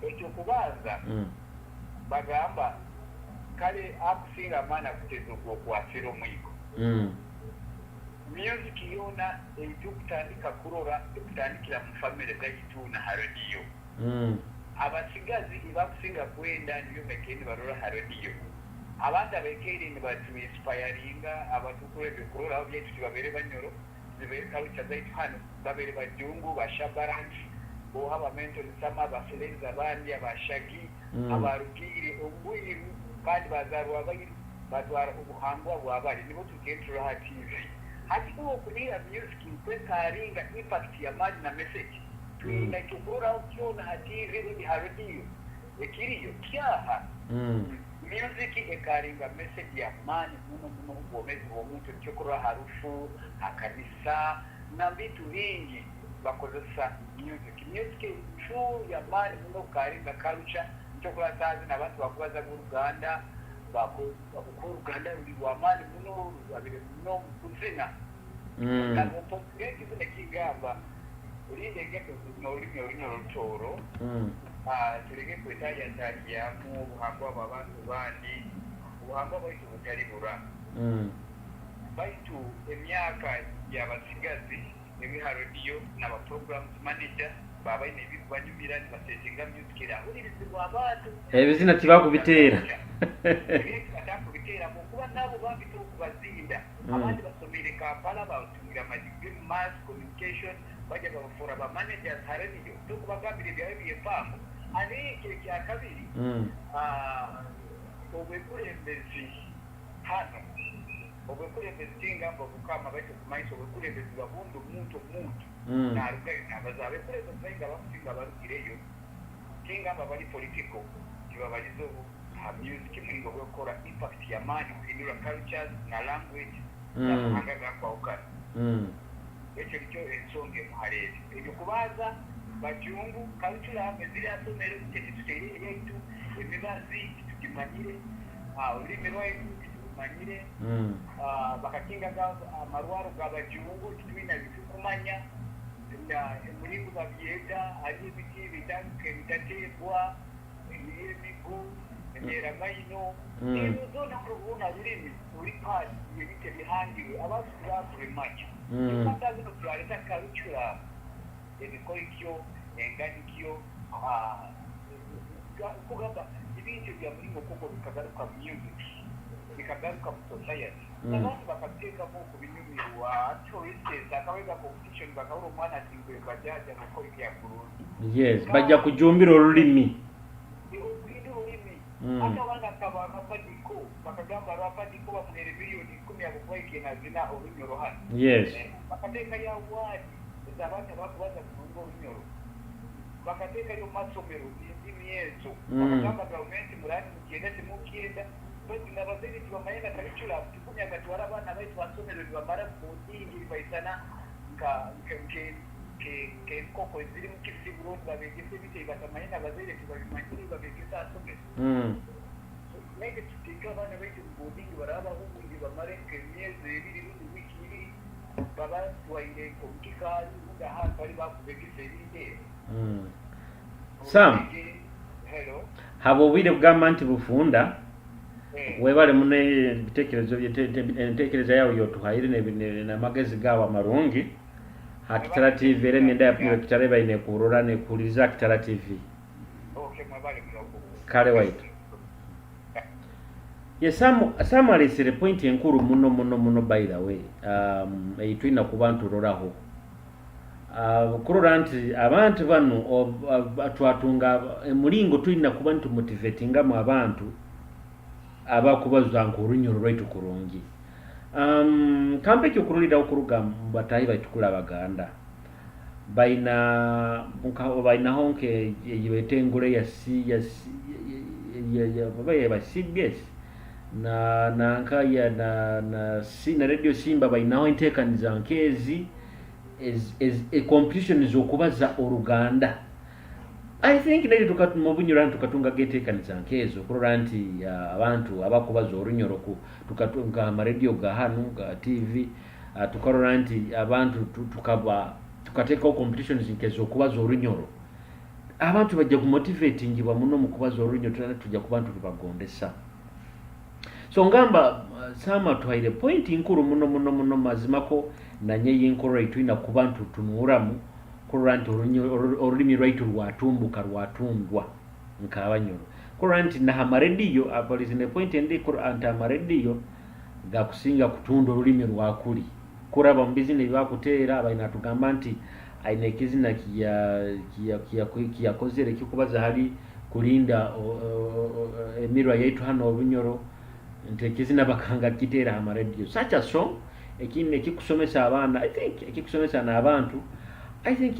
ekyo kubanza bagamba kale akusinga mana kutezuko kwasiro mwiko. Music yona ekutandika kurora ekutandikira mu family gayituna harodiyo. Abasigazi ibakusinga kwenda niyo mekeni barora harodiyo. Abanda bekeri ni batu inspiringa abatukure bekurora obyetu tibabere banyoro zibere kawicha zaitu hano babere bajungu bashabaranti bo haba mental sama baselenza bandi abashagi abarugire obwiru kandi bazarwa bayiri batwara ubuhangwa bwabari nibo tukentura ha TV. Hati kuwa kulia music kwekaringa impact ya mali na message. Tuina kukura ukiona hativi ni harodiyo. Ekiriyo kiaha. Music ekaringa message ya mali muno uomezi wa mtu chokura harufu, hakanisa, na vitu vingi bakozesa music. Music true ya mali muno ukaringa culture. Chokura tazi na watu wakuwaza Uganda. Bakuru Uganda uli wa mali muno wabile muno kuzina. ngekizina kigamba ulinde ngekuzima olulimi olutoro tuleke kwetayatalyamu obuhangwa bwa abantu bandi obuhangwa bwaitu butali bula baitu emyaka gy'abasigazi ebiharodiyo n'abaprograms manager babaine ebikubanyumira nibasetinga music erahulirizibwa abantu ebizina tibakubiteera atakubiteera mukuba nabo bambita okubazinda abandi basomere Kampala batungira amadigri mu mass communication bajja babafuura bamanagers hareniyo tokubagambira ebyawe byefaamu ane ekyo ekyakabiri obwekulembezi hano obwekulembezi kingamba obukama baitu kumanyisa obwekulembezi babundu omuntu narugayo nabaza abekulembezi bainga bakusinga barugireyo kingamba bali political tibabaliza music mulingo gwekukora impact y'amaanyi okuhindura cultures na language n'amahanga gakwawukana ekyo nikyo ensonga emuhaleeri ebyo kubaza bajungu cultural eziri asomero kyetitutere yaitu emibazi tugimanyire olulimi lwaitu tugimanyire bakakingaga amarwaro g'abajungu titulina bitukumanya emulingo babyeta ali ebiti bitateebwa emigu emyeramaino ezo zona kulubuna lulimi luli paati ebite bihangirwe abantu tibafulemacho ensonga zino twaleta cultural ebikoikyo enganikyo kugamba ebintu bya mulingo kuko bikagaruka mu music bikagaruka mu society abantu bakateekamu okubinyumirwa choices akawega competition bakawula omwana atingwe bajaja mukoiki ya kurungi yes bajja kujumbira olulimi ate abanga kabanga padiko bakagamba lwapadiko bafunere miliyoni 10 akukwaikie nazina olunyoro hano yes bakateeka ya waadi ez'abaana bakubaza kulunga olunyoro bakateeka yo masomero endimi ezo bakagamba gavumenti mulani mugenda temukyenda bazina abazaire tibamanye na curriculum tukumya gatwala abaana baitu basomero nibamala bodingi nibaisana nk'enkoko eziri mu kisi bulungi babegesa ebitei batamanye nabazaire tibabimanyire babegesa asomero naye tuteeka abaana baitu mu bodingi baraba bahungungi bamale nk'emyezi 2 wiiki 2 babatwaire komukikaali undi ahantu bali bakubegesa ebintu ebyo Sam haba obwire bugamba nti bufunda webale mune entekerezo yawe yotuhaire n'amagezi gawe amarungi Kitara TV era emyenda yapimire Kitara baine kurora nekuwuliriza Kitara TV kale waitu yes Sam alisire point enkuru muno by the way eitwina ku bantu roraho kurora nti abantu bano twatunga emulingo tulina kuba ntimotivatinga mu abantu abakubaza nkurunyoro lwaitu kurungi kampe kyo kurulira okuruga batayi baitukula baganda baina honke yibetengule ya babaye ba CBS na nkaya na radio Simba baina intekaniza nkezi is a competition zokubaza Oruganda. I think neli tukatumobunyura tukatunga getekaniza nkezo kurora nti abantu abakubaza orunyoro tukatunga ama-radio ga hanu ga TV tukarora nti abantu tukateka competitions nkezo kubaza orunyoro abantu bajja kumotivatingibwa muno mu kubaza orunyoro tujja ku bantu tubagondesa so ngamba Sama tuhaire point inkuru muno mazimako nanye yinkoro itwina ku bantu tunuramu kuranti olulimi lwaitu lwatumbuka lwatundwa nk'abanyoro kuranti na amaredio abalizine point ndi kuranti amaredio gakusinga kutunda olulimi lwakuli kuraba mbizine byakuteera abaina tugamba nti aine kizina kiyakozere kikubaza hali kulinda emirwa yaitu hano obunyoro nte kizina bakanga kiteera amaredio such a song ekine kikusomesa abana I think kikusomesa na abantu I think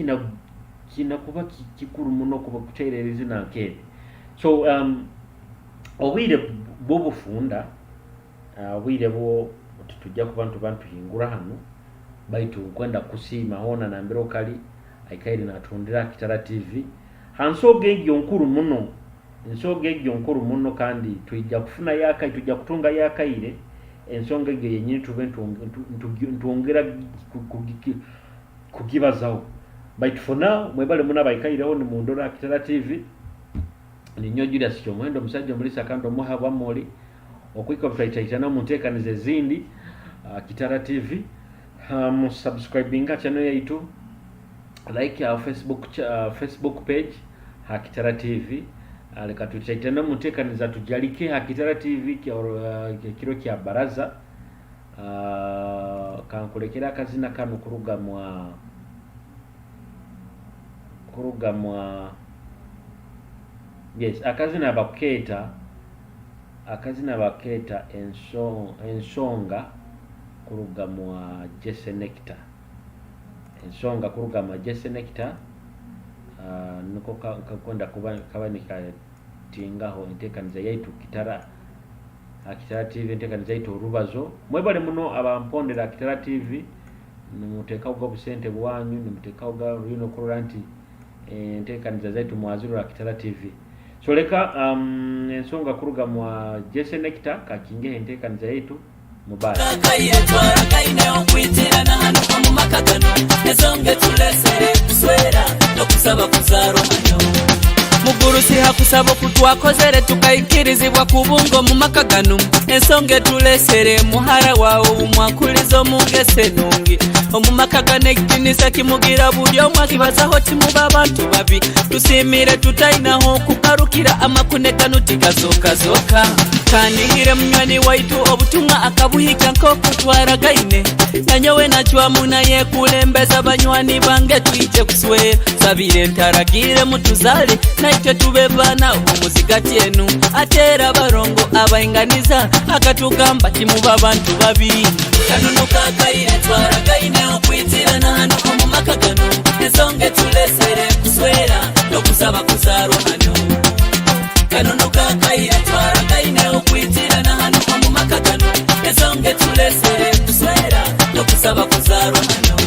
kina kuba kikuru muno kuba kuteerereza nankene so obwire bw'obufunda obwire bwo tujja ku bantu hingura hano baitu kwenda kusiima hona na mbero kali aikaire natundira Kitara TV hansoge nkuru muno kandi tujja kufuna tujja kutunga yakaire ensonga eyo yennyini tube ntwongera kugibazawo. But for now mwebale munabaikairawo ni mundora Kitara TV ni nyo Julius Kyomwendo musajja mulisa kando muha bamoli okwika butaitaitana muntekanize zindi Kitara TV. Subscribinga channel yaitu, like our Facebook page Kitara TV. Leka tutaitana muntekaniza tujalike Kitara TV kiro kya baraza kankulekera akazina kanu kuruga mwa yes akazina baketa ensonga kuruga mwa Jesse Nectar, ensonga kuruga mwa Jesse Nectar. Nuko kakwenda kabanika tingaho entekaniza yaitu Kitara TV, entekaniza yaitu Orubazo. Mwebale muno abampondera Kitara TV nimuteka uga busente bwanyu, nimuteka uga ruino kuranti entekaniza zaitu mwazuru Kitara TV. So leka ensonga kuruga mwa Jesse Nectar kakinge entekaniza yaitu mubara Mugurusi hakusaba kutwakozere tukayikirizibwa kubungo mu makagano ensonge tulesere muhara wawo umwakulizo mungese nungi omumakagane kinisa kimugira bulyo mwakibazaho timuba abantu babi tusimire tutainaho kukarukira amakunekano tigazoka kanihire munywani waitu obutumwa akabuhika nko kutwaragaine nanyowe nachwa muna yekulembeza banywani bange tuije kuswera sabire ntaragire mutuzale naite tube bana omuzigati enu atera barongo abainganiza akatugamba timuba abantu babi kanunuka kaire twaragaine okwitirana hano mu makagano ensonge tulesere kuswera nokusaba kuzarwa hano kanunuka kaire twaragaine okwitirana hano mu makagano ensonge tulesere kuswera nokusaba kuzarwa hano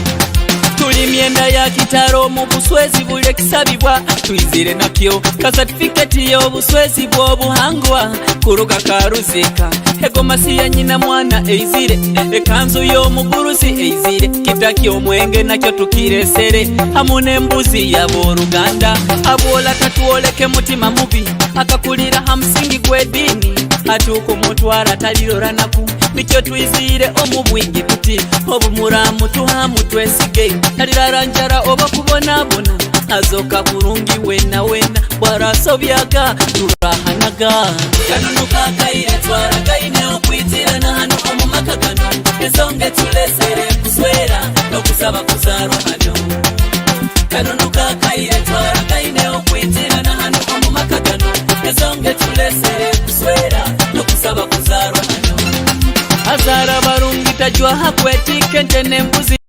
tuli myenda ya kitaro mu buswezi bule kisabibwa tuizire nakyo ka certificate yo buswezi bwo buhangwa kuruga karuzika egomasi ya nyina mwana eizire ekanzu yo mugurusi eizire kitaki omwenge nakyo tukiresere hamune mbuzi ya boruganda abola tatuoleke mutima mubi akakulira hamsingi gwedini atuko mutwara talirora naku nikyo tuizire omubwingi tuti obumuramu tuhamu twesige taliraranjara oba kubonabona azoka kurungi wena bwarasobyaga turahanaga kanunuka kaire twaragaine okwitirana hano mu makagano ensonge tulesere kuswera nokusaba kuzarwa hano kanunuka kaire twaragaine okwitirana hano mu makagano ensonge tulesere kuswera nokusaba kuzarwa hano azara barungi tajwa hakwetike ntene mbuzi